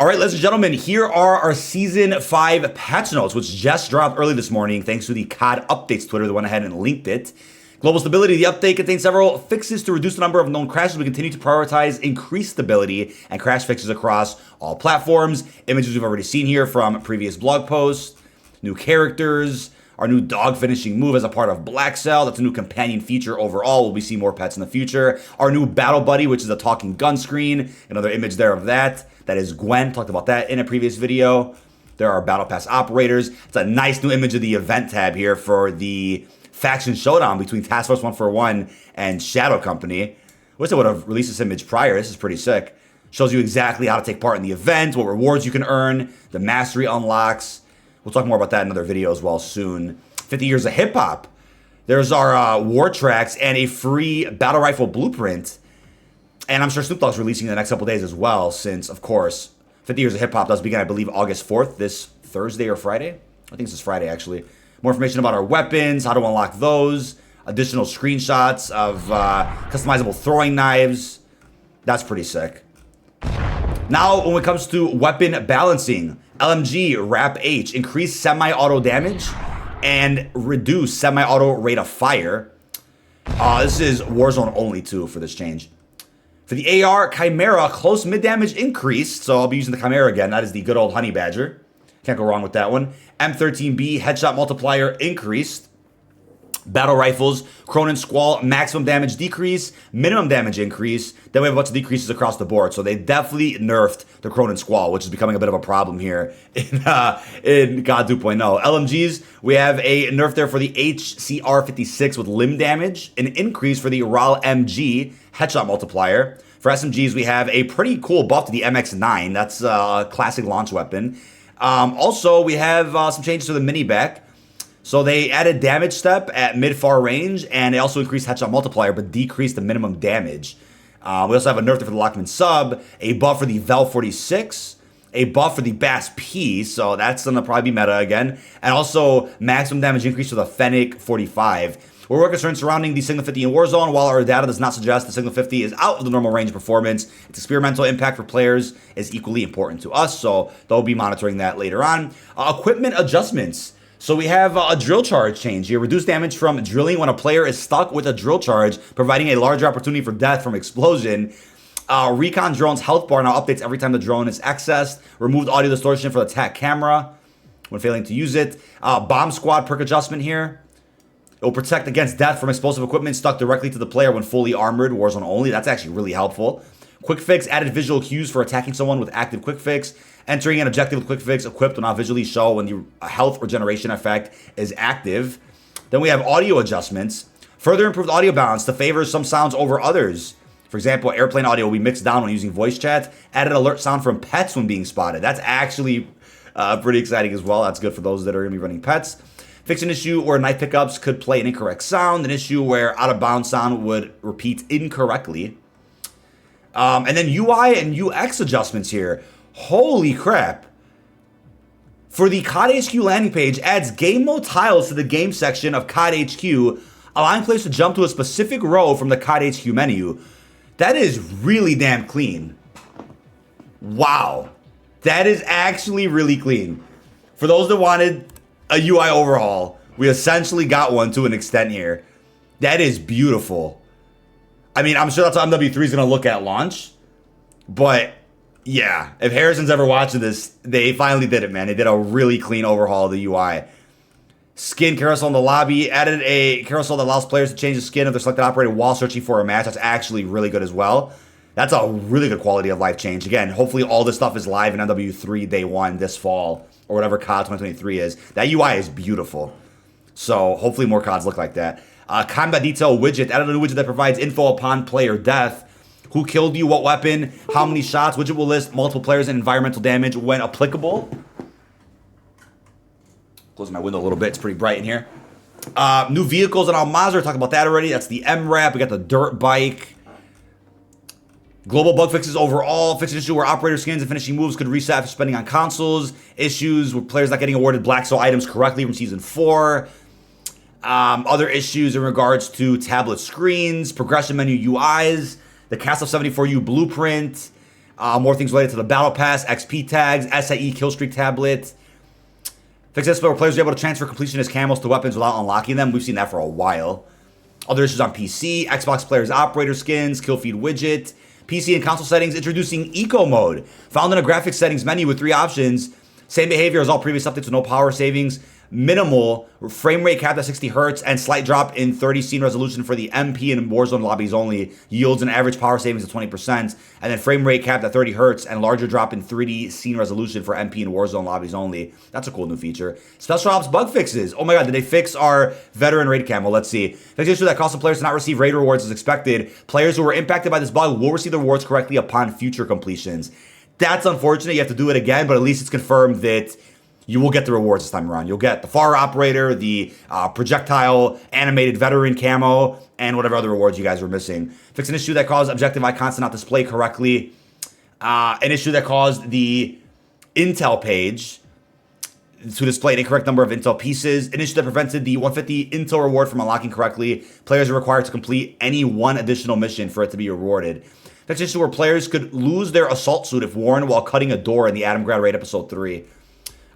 All right, ladies and gentlemen, here are our Season 5 patch notes, which just dropped early this morning thanks to the COD Updates Twitter that went ahead and linked it. Global stability, the update contains several fixes to reduce the number of known crashes. We continue to prioritize increased stability and crash fixes across all platforms. Images we've already seen here from previous blog posts. New characters. Our new dog finishing move as a part of Black Cell. That's a new companion feature overall. We'll be seeing more pets in the future. Our new battle buddy, which is a talking gun screen. Another image there of that. That is Gwen. Talked about that in a previous video. There are battle pass operators. It's a nice new image of the event tab here for the faction showdown between Task Force 141 and Shadow Company. I wish I would have released this image prior. This is pretty sick. Shows you exactly how to take part in the event, what rewards you can earn, the mastery unlocks. We'll talk more about that in another video as well soon. 50 years of hip hop. There's our war tracks and a free battle rifle blueprint. And I'm sure Snoop Dogg's releasing in the next couple days as well, since, of course, 50 years of hip hop does begin, I believe, August 4th, this Thursday or Friday. I think this is Friday, actually. More information about our weapons, how to unlock those, additional screenshots of customizable throwing knives. That's pretty sick. Now, when it comes to weapon balancing, LMG Wrap H, increase semi-auto damage and reduce semi-auto rate of fire. This is Warzone only too for this change. For the AR, Chimera, close mid-damage increased, so I'll be using the Chimera again. That is the good old Honey Badger. Can't go wrong with that one. M13B, headshot multiplier increased. Battle rifles, Cronin Squall, maximum damage decrease, minimum damage increase. Then we have a bunch of decreases across the board. So they definitely nerfed the Cronin Squall, which is becoming a bit of a problem here in COD 2.0. LMGs, we have a nerf there for the HCR56 with limb damage, an increase for the RAL MG headshot multiplier. For SMGs, we have a pretty cool buff to the MX9. That's a classic launch weapon. Also, we have some changes to the mini-back. So they added damage step at mid-far range, and they also increased headshot multiplier, but decreased the minimum damage. We also have a nerf there for the Lockman sub, a buff for the Vel 46, a buff for the Bass P, so that's going to probably be meta again, and also maximum damage increase for the Fennec 45. We're concerned surrounding the Signal 50 in Warzone. While our data does not suggest the Signal 50 is out of the normal range of performance, its experimental impact for players is equally important to us, so they'll be monitoring that later on. Equipment adjustments. So we have a drill charge change here. Reduce damage from drilling when a player is stuck with a drill charge, providing a larger opportunity for death from explosion. Recon drone's health bar now updates every time the drone is accessed. Removed audio distortion for the attack camera when failing to use it. Bomb squad perk adjustment here. It will protect against death from explosive equipment stuck directly to the player when fully armored. Warzone only. That's actually really helpful. Quick fix added visual cues for attacking someone with active quick fix. Entering an objective with quick fix equipped will now visually show when the health regeneration effect is active. Then we have audio adjustments. Further improved audio balance to favor some sounds over others. For example, airplane audio will be mixed down when using voice chat. Added alert sound from pets when being spotted. That's actually pretty exciting as well. That's good for those that are going to be running pets. Fix an issue where knife pickups could play an incorrect sound. An issue where out of bounds sound would repeat incorrectly. And then UI and UX adjustments here. Holy crap. For the COD HQ landing page, adds game mode tiles to the game section of COD HQ, allowing players to jump to a specific row from the COD HQ menu. That is really damn clean. Wow. That is actually really clean. For those that wanted a UI overhaul, we essentially got one to an extent here. That is beautiful. I mean, I'm sure that's how MW3 is going to look at launch. But, yeah, if Harrison's ever watching this, they finally did it, man. They did a really clean overhaul of the UI. Skin carousel in the lobby. Added a carousel that allows players to change the skin of their selected operator while searching for a match. That's actually really good as well. That's a really good quality of life change. Again, hopefully all this stuff is live in MW3 day one this fall, or whatever COD 2023 is. That UI is beautiful. So hopefully more CODs look like that. Combat detail widget. Added a new widget that provides info upon player death. Who killed you, what weapon, how many shots. Widget will list multiple players and environmental damage when applicable. Closing my window a little bit. It's pretty bright in here. New vehicles in Al-Mazrah. Talked about that already. That's the MRAP. We got the dirt bike. Global bug fixes overall. Fix an issue where operator skins and finishing moves could reset after spending on consoles. Issues with players not getting awarded Black Soul items correctly from Season 4. Other issues in regards to tablet screens, progression menu UIs, the Cast of 74U blueprint, More things related to the Battle Pass, XP tags, SIE Killstreak tablet. Fix this where players are able to transfer completionist camos to weapons without unlocking them. We've seen that for a while. Other issues on PC, Xbox players operator skins, kill feed widget. PC and console settings introducing Eco Mode. Found in a graphics settings menu with 3 options. Same behavior as all previous updates with no power savings. Minimal frame rate capped at 60 hertz and slight drop in 30 scene resolution for the MP and Warzone lobbies only. Yields an average power savings of 20%. And then frame rate capped at 30 hertz and larger drop in 3D scene resolution for MP and Warzone lobbies only. That's a cool new feature. Special Ops bug fixes. Oh my god, did they fix our veteran raid camo? Let's see. Fix issue that causes players to not receive raid rewards as expected. Players who were impacted by this bug will receive the rewards correctly upon future completions. That's unfortunate. You have to do it again, but at least it's confirmed that you will get the rewards this time around. You'll get the FAR operator, the projectile animated veteran camo, and whatever other rewards you guys were missing. Fix an issue that caused objective icons to not display correctly. An issue that caused the intel page to display an incorrect number of intel pieces. An issue that prevented the 150 intel reward from unlocking correctly. Players are required to complete any one additional mission for it to be rewarded. Fix an issue where players could lose their assault suit if worn while cutting a door in the Adamgrad Raid Episode 3.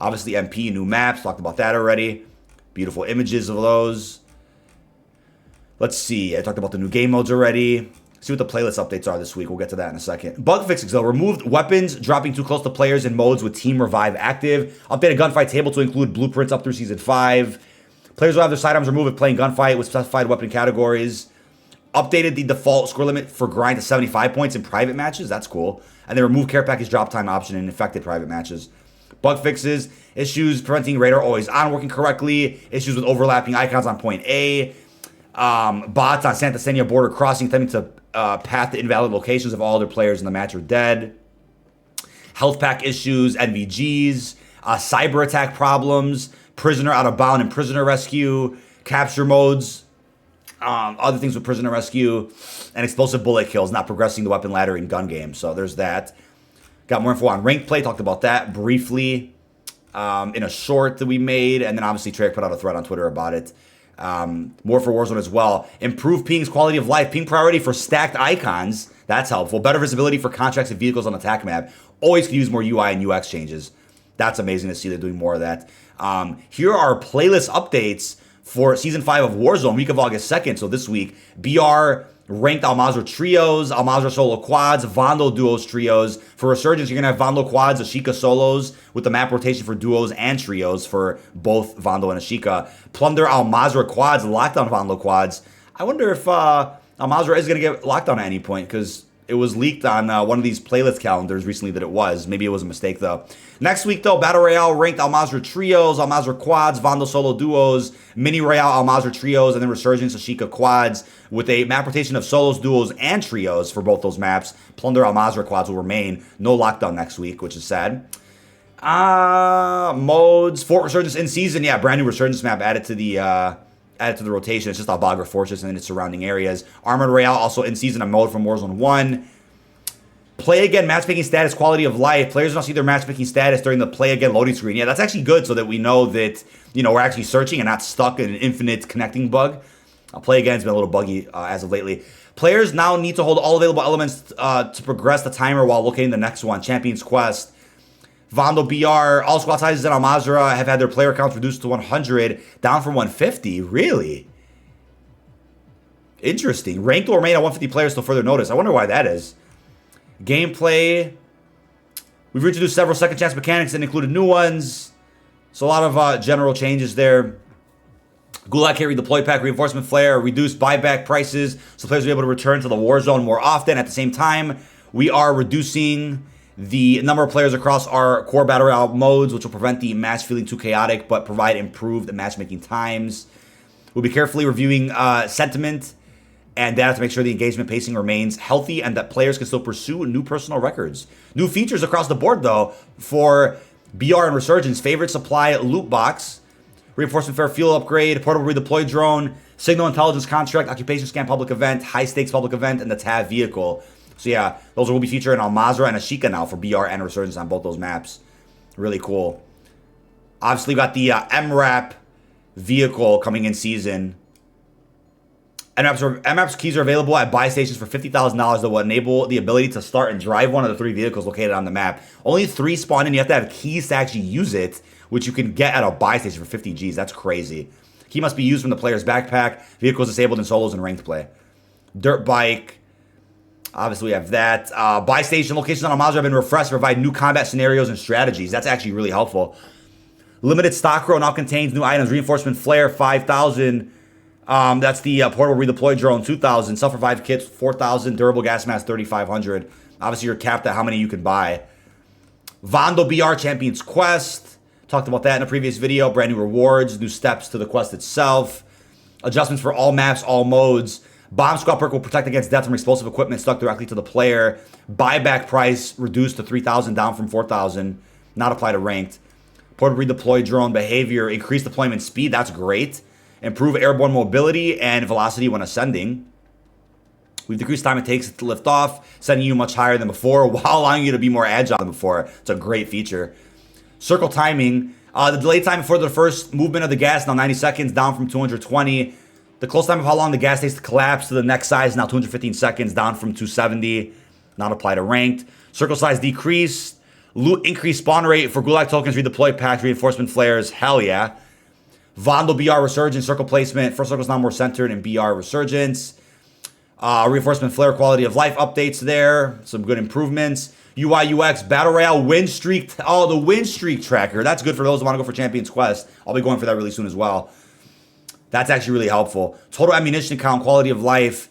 Obviously, MP, new maps, talked about that already. Beautiful images of those. Let's see, I talked about the new game modes already. See what the playlist updates are this week. We'll get to that in a second. Bug fixes, though. Removed weapons dropping too close to players in modes with Team Revive active. Updated gunfight table to include blueprints up through Season 5. Players will have their sidearms removed if playing gunfight with specified weapon categories. Updated the default score limit for grind to 75 points in private matches. That's cool. And they removed care package drop time option in infected private matches. Bug fixes, issues preventing radar always on working correctly, issues with overlapping icons on point A, bots on Santa Senia border crossing attempting to path to invalid locations if all other players in the match are dead, health pack issues, NVGs, cyber attack problems, prisoner out of bound and prisoner rescue, capture modes, other things with prisoner rescue, and explosive bullet kills, not progressing the weapon ladder in gun games. So there's that. Got more info on ranked play, talked about that briefly in a short that we made, and then obviously Treyarch put out a thread on Twitter about it. More for Warzone as well. Improved ping's quality of life. Ping priority for stacked icons. That's helpful. Better visibility for contracts and vehicles on the attack map. Always could use more UI and UX changes. That's amazing to see they're doing more of that. Here are playlist updates for Season 5 of Warzone, week of August 2nd. So this week, BR ranked Al-Mazrah trios, Al-Mazrah solo quads, Vandal duos trios. For Resurgence, you're going to have Vandal quads, Ashika solos, with the map rotation for duos and trios for both Vandal and Ashika. Plunder Al-Mazrah quads, Lockdown Vandal quads. I wonder if Al-Mazrah is going to get lockdown at any point, because it was leaked on one of these playlist calendars recently that it was. Maybe it was a mistake, though. Next week, though, Battle Royale ranked Al-Mazrah trios, Al-Mazrah quads, Vandal solo duos, Mini Royale Al-Mazrah trios, and then Resurgence Ashika quads with a map rotation of solos, duos, and trios for both those maps. Plunder Al-Mazrah quads will remain. No lockdown next week, which is sad. Modes. Fort Resurgence in season. Yeah, brand new Resurgence map added to the rotation. It's just Al-Bagra Fortress and its surrounding areas. Armored Royale also in season, a mode from Warzone 1. Play again matchmaking status, quality of life. Players don't see their matchmaking status during the play again loading screen. Yeah, that's actually good so that we know that, we're actually searching and not stuck in an infinite connecting bug. Play again has been a little buggy as of lately. Players now need to hold all available elements to progress the timer while locating the next one. Champion's Quest. Vandal BR, all squad sizes in Al-Mazrah have had their player counts reduced to 100, down from 150. Really? Interesting. Ranked will remain at 150 players till further notice. I wonder why that is. Gameplay. We've introduced several second chance mechanics and included new ones. So a lot of general changes there. Gulag Carry Deploy Pack, Reinforcement Flare, reduced buyback prices so players will be able to return to the war zone more often. At the same time, we are reducing the number of players across our core Battle Royale modes, which will prevent the match feeling too chaotic, but provide improved matchmaking times. We'll be carefully reviewing sentiment and data to make sure the engagement pacing remains healthy and that players can still pursue new personal records. New features across the board, though, for BR and Resurgence. Favorite supply loot box, Reinforcement Fair fuel upgrade, portable redeploy drone, signal intelligence contract, occupation scan public event, high stakes public event, and the TAV vehicle. So yeah, those will be featured in Al-Mazrah and Ashika now for BR and Resurgence on both those maps. Really cool. Obviously, we got the MRAP vehicle coming in season. MAPS keys are available at buy stations for $50,000 that will enable the ability to start and drive one of the 3 vehicles located on the map. Only 3 spawn in. You have to have keys to actually use it, which you can get at a buy station for 50 Gs. That's crazy. Key must be used from the player's backpack. Vehicles disabled in solos and ranked play. Dirt bike. Obviously, we have that. Buy station locations on Al-Mazrah have been refreshed to provide new combat scenarios and strategies. That's actually really helpful. Limited stock row now contains new items. Reinforcement flare, 5,000. That's the portable redeploy drone, 2,000. Self-revive kits, 4,000. Durable gas mask, 3,500. Obviously, you're capped at how many you can buy. Vondo BR Champions Quest. Talked about that in a previous video. Brand new rewards, new steps to the quest itself. Adjustments for all maps, all modes. Bomb squad perk will protect against death from explosive equipment stuck directly to the player. Buyback price reduced to 3,000, down from 4,000. Not apply to ranked. Portable redeploy drone behavior, increased deployment speed. That's great. Improve airborne mobility and velocity when ascending. We've decreased time it takes to lift off, sending you much higher than before while allowing you to be more agile than before. It's a great feature. Circle timing. The delay time before the first movement of the gas, now 90 seconds, down from 220. The close time of how long the gas takes to collapse to the next size, now 215 seconds, down from 270. Not apply to ranked. Circle size decreased. Loot increased spawn rate for Gulag tokens, redeploy packs, reinforcement flares. Hell yeah. Vondo BR Resurgence, circle placement. First circle's now more centered in BR Resurgence. Reinforcement flare quality of life updates there. Some good improvements. UI UX Battle Royale win streak. Oh, the win streak tracker. That's good for those who want to go for Champions Quest. I'll be going for that really soon as well. That's actually really helpful. Total ammunition count, quality of life.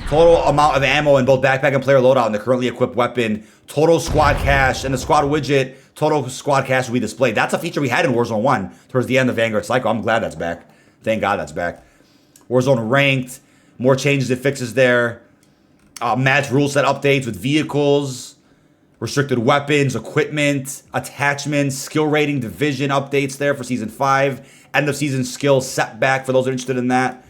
Total amount of ammo in both backpack and player loadout in the currently equipped weapon. Total squad cash and the squad widget. Total squad cash will be displayed. That's a feature we had in Warzone 1 towards the end of Vanguard Cycle. I'm glad that's back. Thank God that's back. Warzone ranked. More changes it fixes there. Match rule set updates with vehicles. Restricted weapons, equipment, attachments, skill rating, division updates there for Season 5. End of season skill setback for those that are interested in that.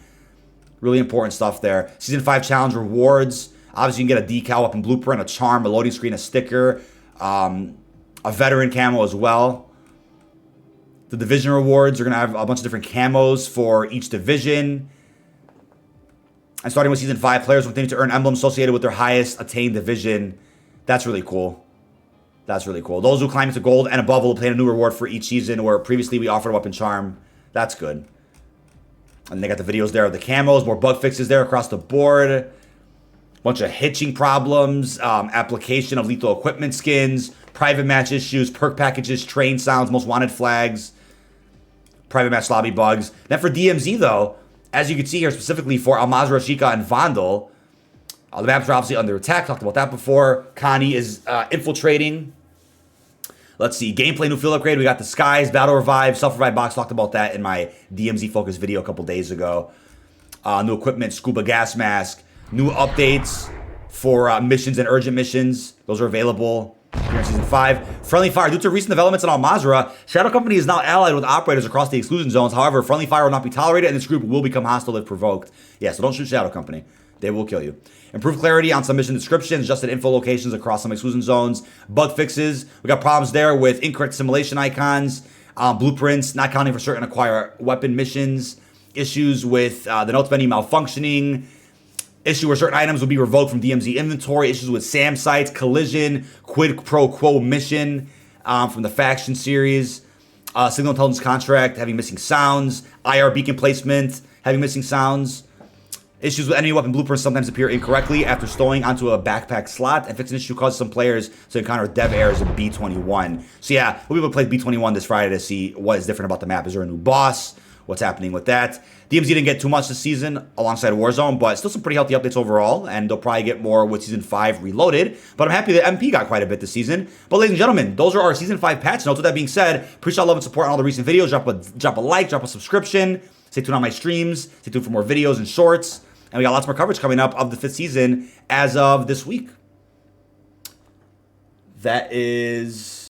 Really important stuff there. Season 5 challenge rewards. Obviously, you can get a decal, weapon blueprint, a charm, a loading screen, a sticker, a veteran camo as well. The division rewards are going to have a bunch of different camos for each division. And starting with Season 5, players will continue to earn emblems associated with their highest attained division. That's really cool. That's really cool. Those who climb into gold and above will obtain a new reward for each season, where previously we offered a weapon charm. That's good. And they got the videos there of the camos, more bug fixes there across the board. Bunch of hitching problems, application of lethal equipment skins, private match issues, perk packages, train sounds, most wanted flags, private match lobby bugs. Then for DMZ though, as you can see here specifically for Al-Mazrah, Shika, and Vandal, the maps are obviously under attack. Talked about that before. Connie is infiltrating. Let's see. Gameplay new field upgrade. We got the Skies, Battle Revive, Self-Revive box. Talked about that in my DMZ focus video a couple days ago. New equipment, Scuba Gas Mask. New updates for missions and urgent missions. Those are available here in Season 5. Friendly Fire. Due to recent developments in Al-Mazrah, Shadow Company is now allied with operators across the exclusion zones. However, friendly fire will not be tolerated, and this group will become hostile if provoked. Yeah, so don't shoot Shadow Company. They will kill you. Improved clarity on some mission descriptions, adjusted info locations across some exclusion zones, bug fixes. We got problems there with incorrect simulation icons, blueprints, not counting for certain acquire weapon missions, issues with the notes menu malfunctioning, issue where certain items will be revoked from DMZ inventory, issues with SAM sites, collision, quid pro quo mission from the faction series, signal intelligence contract having missing sounds, IR beacon placement having missing sounds. Issues with enemy weapon blueprints sometimes appear incorrectly after stowing onto a backpack slot, and fix an issue causes some players to encounter dev errors in B21. So yeah, we'll be able to play B21 this Friday to see what is different about the map. Is there a new boss? What's happening with that? DMZ didn't get too much this season alongside Warzone, but still some pretty healthy updates overall, and they'll probably get more with Season 5 Reloaded. But I'm happy that MP got quite a bit this season. But ladies and gentlemen, those are our Season 5 patch notes. With that being said, appreciate all love and support on all the recent videos. Drop a like, drop a subscription. Stay tuned on my streams. Stay tuned for more videos and shorts. And we got lots more coverage coming up of the 5th season as of this week. That is